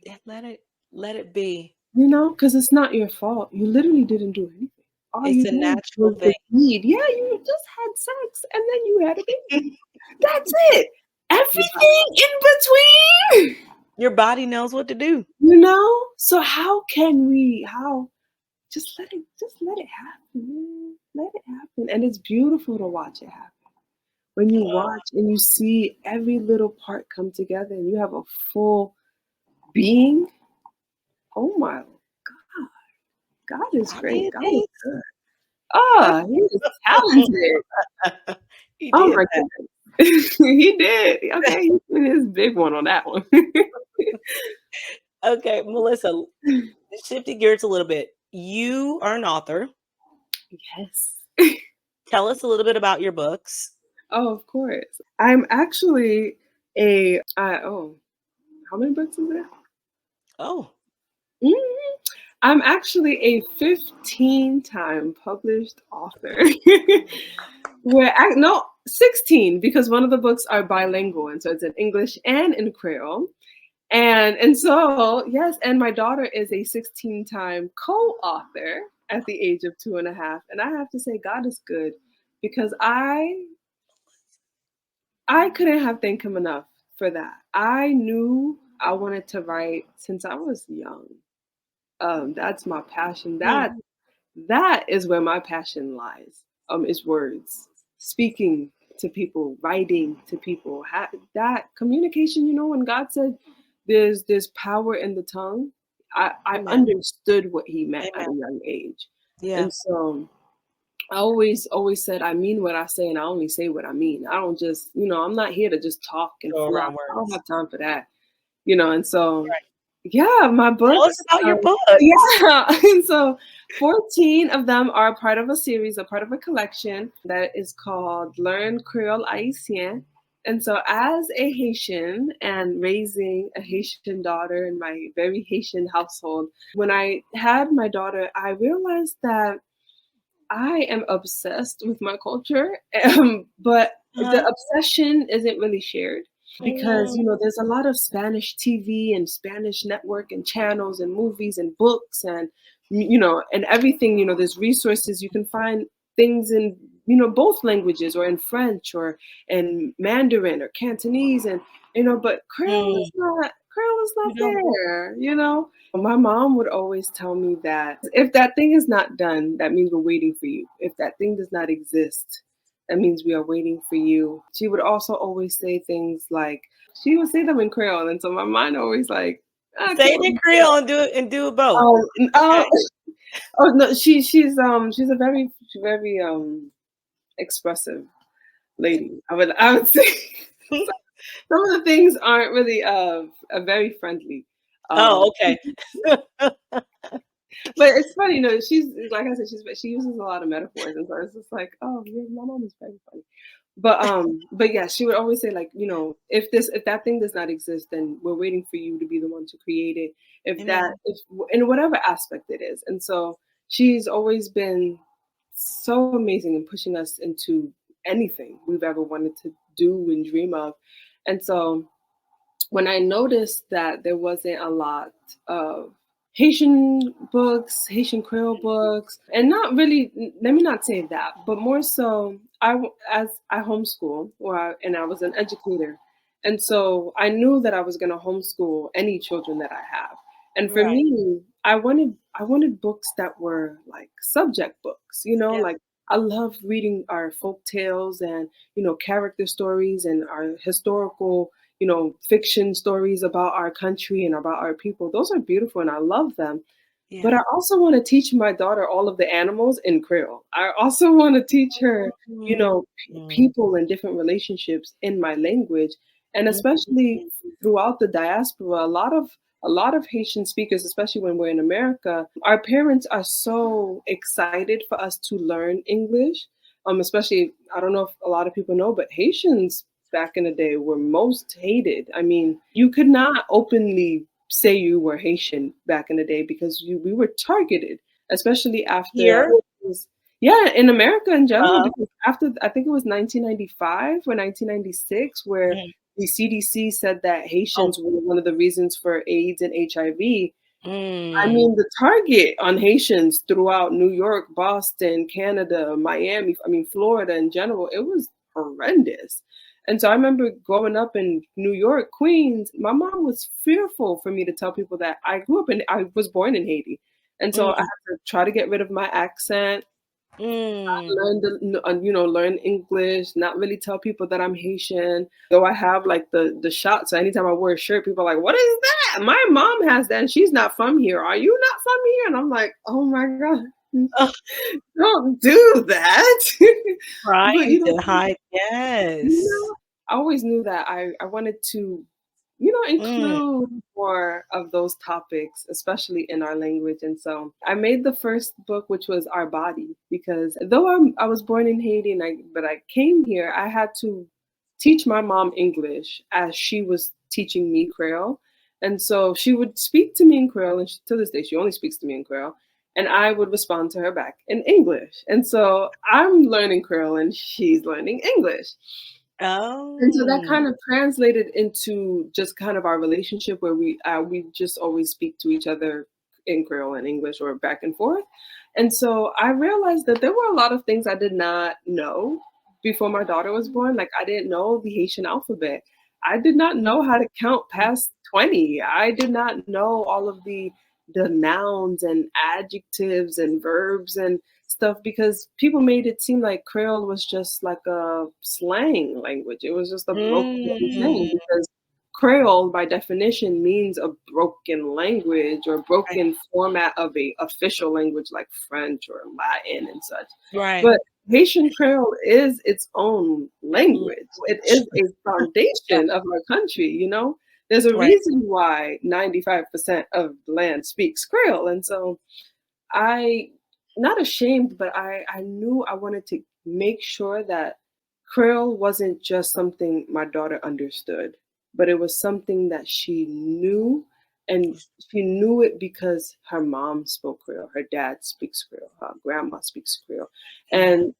let it be. because it's not your fault. You literally didn't do anything. All It's you a did natural was the thing. deed. Yeah, you just had sex and then you had a baby. That's it. Your Everything in between. your body knows what to do. You know? So how can we just let it happen, man. Let it happen. And it's beautiful to watch it happen. When you watch and you see every little part come together and you have a full being, oh my God, God is I great. did God is things. good. Oh, he is talented. He Oh did my that. goodness. He did. Okay, he did his big one on that one. Okay, Melissa, shifting gears a little bit. You are an author. Yes. Tell us a little bit about your books. Oh, of course. I'm actually how many books is there? Oh, Mhm. I'm actually a 15-time published author. No, 16 because one of the books are bilingual, and so it's in English and in Creole. And so yes, and my daughter is a 16-time co-author at the age of 2.5, and I have to say God is good because I couldn't have thanked him enough for that. I knew I wanted to write since I was young. That's my passion. mm, That is where my passion lies. Is words, speaking to people, writing to people. That communication. You know, when God said, "There's power in the tongue," I amen. understood what He meant at Amen. a young age, Yeah. and so I always said I mean what I say, and I only say what I mean. I don't just, I'm not here to just talk and Throw fluff. around I don't words. have time for that. And so Right. yeah, my Tell us books about your are books. yeah, and so 14 of them are part of a series, a part of a collection that is called Learn Creole Haïtien. And so as a Haitian and raising a Haitian daughter in my very Haitian household, when I had my daughter, I realized that I am obsessed with my culture, but the Uh-huh. obsession isn't really shared because Mm, there's a lot of Spanish TV and Spanish network and channels and movies and books and and everything. There's resources you can find things in both languages or in French or in Mandarin or Cantonese and but mm. Creole is not You don't. there. My mom would always tell me that if that thing is not done, that means we're waiting for you. If that thing does not exist, that means we are waiting for you. She would also always say things like, she would say them in Creole. And so my mind always like, I Say can't it in really say Creole and do it both. that. Okay. Oh no, she's a very expressive lady. I would say some of the things aren't really very friendly. Um, Oh, okay. But it's funny, she's like I said, she uses a lot of metaphors, and so it's just like, oh, yeah, my mom is very funny. But yeah, she would always say like, if that thing does not exist, then we're waiting for you to be the one to create it. Amen. If in whatever aspect it is, and so she's always been so amazing in pushing us into anything we've ever wanted to do and dream of, and so when I noticed that there wasn't a lot of Haitian books, Haitian Creole books, and not really, let me not say that, but more so, as I homeschool, and I was an educator. And so I knew that I was going to homeschool any children that I have. And for Right. me, I wanted books that were like subject books, Yeah. like I love reading our folk tales and, character stories and our historical fiction stories about our country and about our people. Those are beautiful and I love them. But Yeah. I also want to teach my daughter all of the animals in Creole. I also want to teach her, Mm, mm, people and different relationships in my language. And mm, especially throughout the diaspora, a lot of Haitian speakers, especially when we're in America, our parents are so excited for us to learn English. Especially, I don't know if a lot of people know, but Haitians back in the day were most hated. I mean, you could not openly say you were Haitian back in the day because we were targeted, especially after Here. yeah, in America in general, Uh, because after I think it was 1995 or 1996 where mm, the CDC said that oh, Haitians were one of the reasons for AIDS and HIV. I mm, mean, the target on Haitians throughout New York, Boston, Canada, Miami, I mean, Florida in general, it was horrendous. And so I remember growing up in New York, Queens, my mom was fearful for me to tell people that I was born in Haiti. And so I Mm, had to try to get rid of my accent, mm. learn English, not really tell people that I'm Haitian. Though I have like the shot, so anytime I wear a shirt, people are like, "What is that?" My mom has that, and she's not from here. Are you not from here? And I'm like, "Oh my god, Oh, don't do that." But trying to hide. you Yes. know, I always knew that I wanted to, Mm, include more of those topics, especially in our language. And so I made the first book, which was Our Body, because though I was born in Haiti but I came here, I had to teach my mom English as she was teaching me Creole. And so she would speak to me in Creole, and to this day, she only speaks to me in Creole. And I would respond to her back in English. And so I'm learning Creole and she's learning English. And so that oh, kind of translated into just kind of our relationship where we just always speak to each other in Creole and English or back and forth. And so I realized that there were a lot of things I did not know before my daughter was born. Like I didn't know the Haitian alphabet. I did not know how to count past 20. I did not know all of the nouns and adjectives and verbs and stuff because people made it seem like Creole was just like a slang language. It was just a broken thing mm, because Creole, by definition, means a broken language or right, broken format of a official language like French or Latin and such. right. But Haitian Creole is its own language. It Language. is a Yeah, foundation of our country, you know? There's a right. reason why 95% of the land speaks Creole. And so I not ashamed, but I knew I wanted to make sure that Creole wasn't just something my daughter understood, but it was something that she knew, and she knew it because her mom spoke Creole, her dad speaks Creole, her grandma speaks Creole. Yeah. And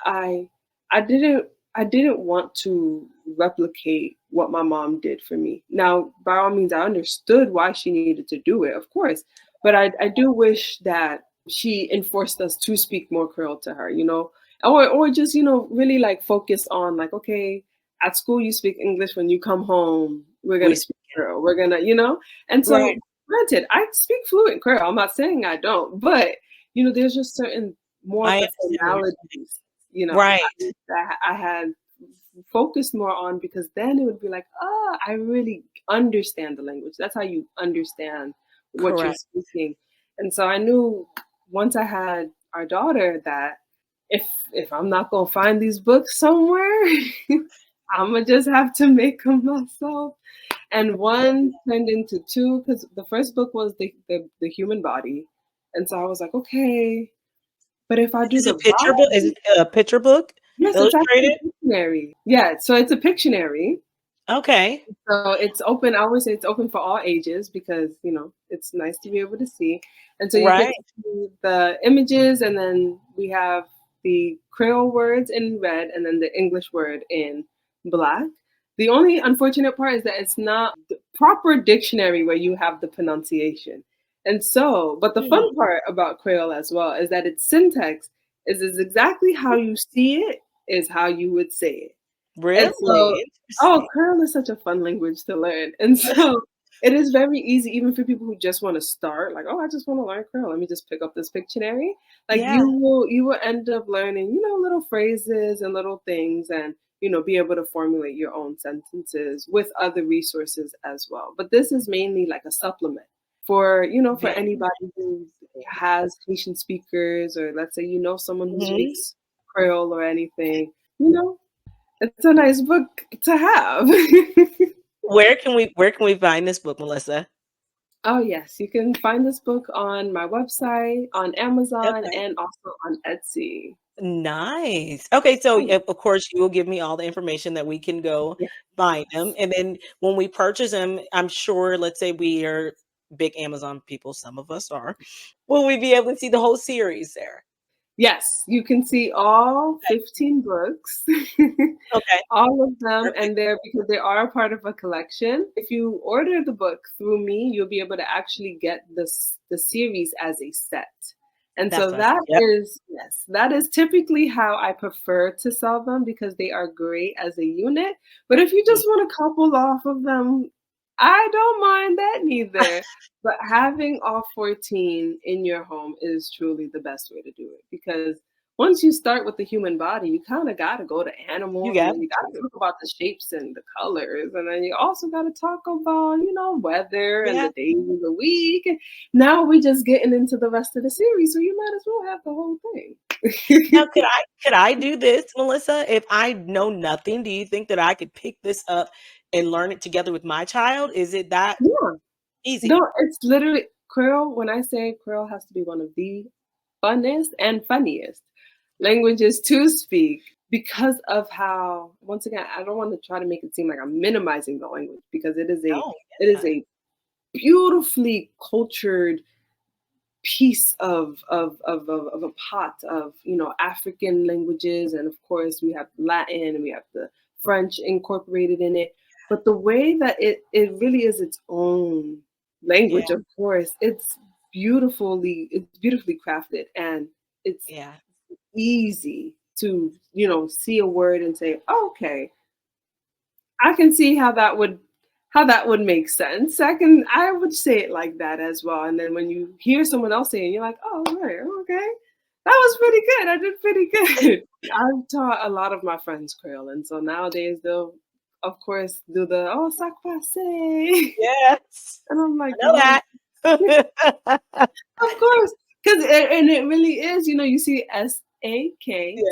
I didn't I didn't want to replicate what my mom did for me. Now, by all means, I understood why she needed to do it, of course, but I do wish that she enforced us to speak more Creole to her, or just, really like focus on like, okay, at school you speak English, when you come home, we're We gonna speak speak Creole. We're gonna, and right. so granted, I speak fluent Creole. I'm not saying I don't, but there's just certain more I of the understand what you're saying. formalities, Right. that I had focused more on because then it would be like, oh, I really understand the language. That's how you understand what you're Correct. speaking. And so I knew once I had our daughter that if I'm not gonna find these books somewhere, I'm gonna just have to make them myself. And one turned into two because the first book was the human body, and so I was like, okay, but if I Is do this a the picture book? Is body, it a picture book? yes, it's actually Illustrated? a Pictionary. Yeah, so it's a Pictionary. Okay. So it's open. I always say it's open for all ages because it's nice to be able to see, and so you get Right. to see the images, and then we have the Creole words in red, and then the English word in black. The only unfortunate part is that it's not the proper dictionary where you have the pronunciation, and so. But the Hmm. fun part about Creole as well is that its syntax is exactly how you see it is how you would say it. And so, Really? oh, Interesting. Creole is such a fun language to learn. And so it is very easy, even for people who just want to start, like, oh, I just want to learn Creole. Let me just pick up this Pictionary. Like Yeah. you will end up learning, little phrases and little things and be able to formulate your own sentences with other resources as well. But this is mainly like a supplement for, for Very. anybody who has Haitian speakers, or let's say someone who Mhm. speaks Creole or anything. You know, it's a nice book to have. Where can we find this book, Melissa? Oh, yes. You can find this book on my website, on Amazon, Okay. and also on Etsy. Nice. Okay, so, Oh, of course, you will give me all the information that we can go yes. find them, and then when we purchase them, I'm sure, let's say we are big Amazon people, some of us are, will we be able to see the whole series there? Yes, you can see all Okay. 15 books, Okay, all of them, perfect. and they're because they are a part of a collection. If you order the book through me, you'll be able to actually get the series as a set. And That's so what I said. Yep. yes, that is typically how I prefer to sell them because they are great as a unit. But if you Mm. just want a couple off of them, I don't mind that neither. But having all 14 in your home is truly the best way to do it because once you start with the human body, you kind of got to go to You animals and got then you got to to. talk about the shapes and the colors. And then you also got to talk about, weather and the Yeah. days of the week. Now we're just getting into the rest of the series, so you might as well have the whole Now, thing. could I do this, Melissa? If I know nothing, do you think that I could pick this up and learn it together with my child? Is it that Yeah. easy? No, it's literally Creole. When I say Creole has to be one of the funnest and funniest languages to speak because of how, once again, I don't want to try to make it seem like I'm minimizing the language because No. it is Yeah. a beautifully cultured piece of a pot of African languages, and of course we have Latin and we have the French incorporated in it. But the way that it really is its own Yeah. language, of course, it's beautifully crafted, and it's Yeah. easy to see a word and say, okay, I can see how that would make sense. I would say it like that as well. And then when you hear someone else saying, you're like, oh right, okay. That was pretty good. I did pretty good. I've taught a lot of my friends Creole, and so nowadays they'll of course do the sac passe. Yes. And I'm like, I know yes, that. of course. And it really is, you see SAK Yeah.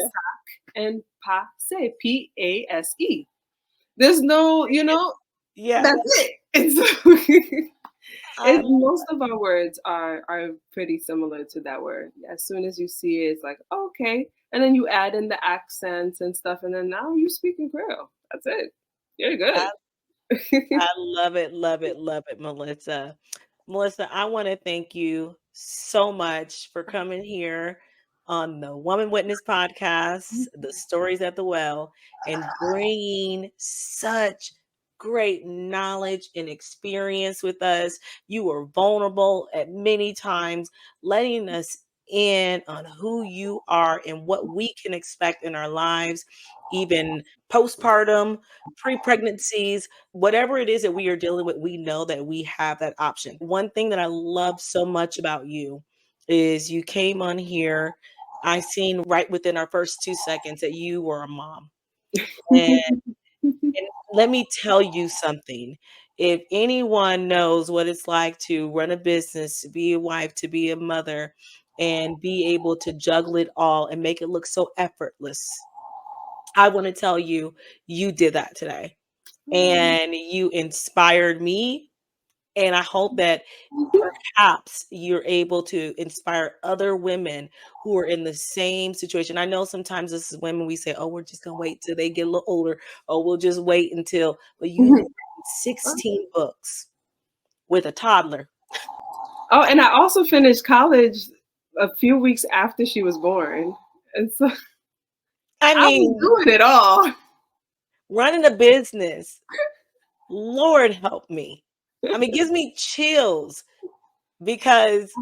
and passe, PASE. There's no, Yeah. that's it. And so I most of our words are pretty similar to that word. As soon as you see it, it's like, okay. And then you add in the accents and stuff, and then now you're speaking Creole. That's it. You're I good. I love it, love it, Melissa. Melissa, I want to thank you so much for coming here on the Woman Witness podcast, the stories at the well, and bringing such great knowledge and experience with us. You were vulnerable at many times, letting us in on who you are and what we can expect in our lives, even postpartum, pre pregnancies, whatever it is that we are dealing with, we know that we have that option. One thing that I love so much about you is you came on here. I seen right within our first 2 seconds that you were a mom. And, and let me tell you something. If anyone knows what it's like to run a business, to be a wife, to be a mother, and be able to juggle it all and make it look so effortless, I want to tell you, you did that today and you inspired me. And I hope that perhaps you're able to inspire other women who are in the same situation. I know sometimes this is women we say, oh, we're just gonna wait till they get a little older, or we'll just wait until, but you've written 16 books with a toddler. Oh, and I also finished college a few weeks after she was born. And so I I was mean, doing it all. running a business, Lord help me. I mean, it gives me chills because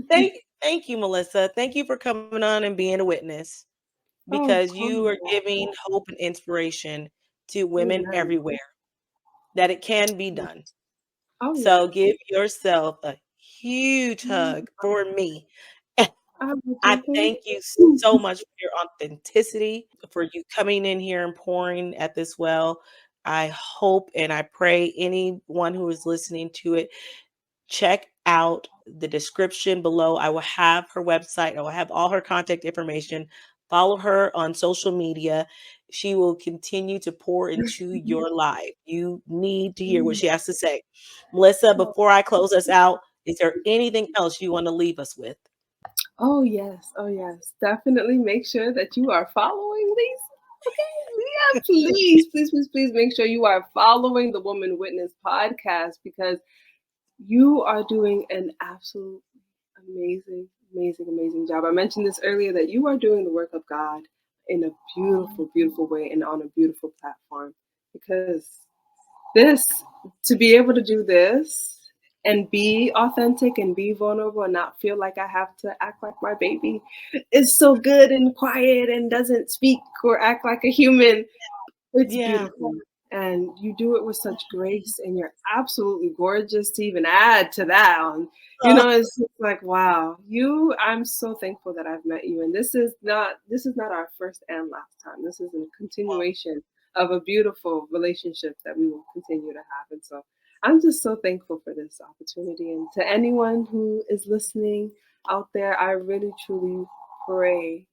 thank you, Melissa. Thank you for coming on and being a witness Oh, of because course. you are giving hope and inspiration to women Amen. everywhere that it can be done. Oh, So yes. give yourself a huge hug for me. I will I do thank thank you you. so much for your authenticity, for you coming in here and pouring at this well. I hope and I pray anyone who is listening to it, check out the description below. I will have her website. I will have all her contact information. Follow her on social media. She will continue to pour into your life. You need to hear what she has to say. Melissa, before I close us out, is there anything else you want to leave us with? Oh, yes. Oh, yes. Definitely make sure that you are following Lisa. Okay, Leah, please, please, please, please make sure you are following the Woman Witness podcast because you are doing an absolute amazing, amazing, amazing job. I mentioned this earlier that you are doing the work of God in a beautiful, beautiful way and on a beautiful platform because this, to be able to do this and be authentic and be vulnerable and not feel like I have to act like my baby is so good and quiet and doesn't speak or act like a human. It's Yeah. beautiful, and you do it with such grace, and you're absolutely gorgeous to even add to that on, Oh, it's just like, wow, I'm so thankful that I've met you, and this is not our first and last time. This is a continuation of a beautiful relationship that we will continue to have, and so I'm just so thankful for this opportunity, and to anyone who is listening out there, I really truly pray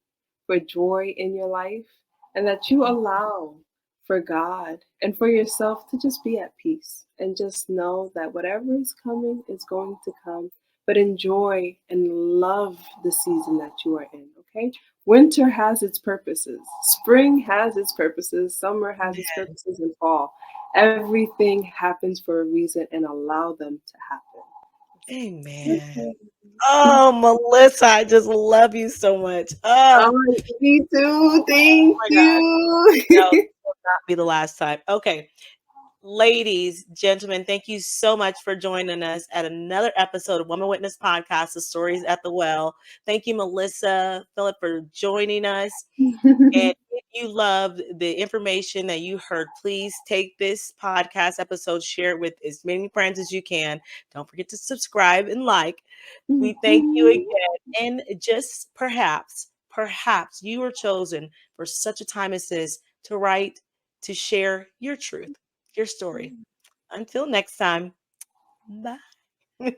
for joy in your life and that you allow for God and for yourself to just be at peace and just know that whatever is coming is going to come, but enjoy and love the season that you are in, okay? Winter has its purposes, spring has its purposes, summer has its man. purposes, and fall. Everything happens for a reason and allow them to happen. Amen. Okay. Oh, Melissa, I just love you so much. Oh Oh, me too. Thank my gosh. No, you. this will not be the last time. Okay. Ladies, gentlemen, thank you so much for joining us at another episode of Woman Witness Podcast, The Stories at the Well. Thank you, Melissa Philippe, for joining us. And if you loved the information that you heard, please take this podcast episode, share it with as many friends as you can. Don't forget to subscribe and like. We thank you again. And just perhaps you were chosen for such a time as this to write, to share your truth, your story. Until next time, bye.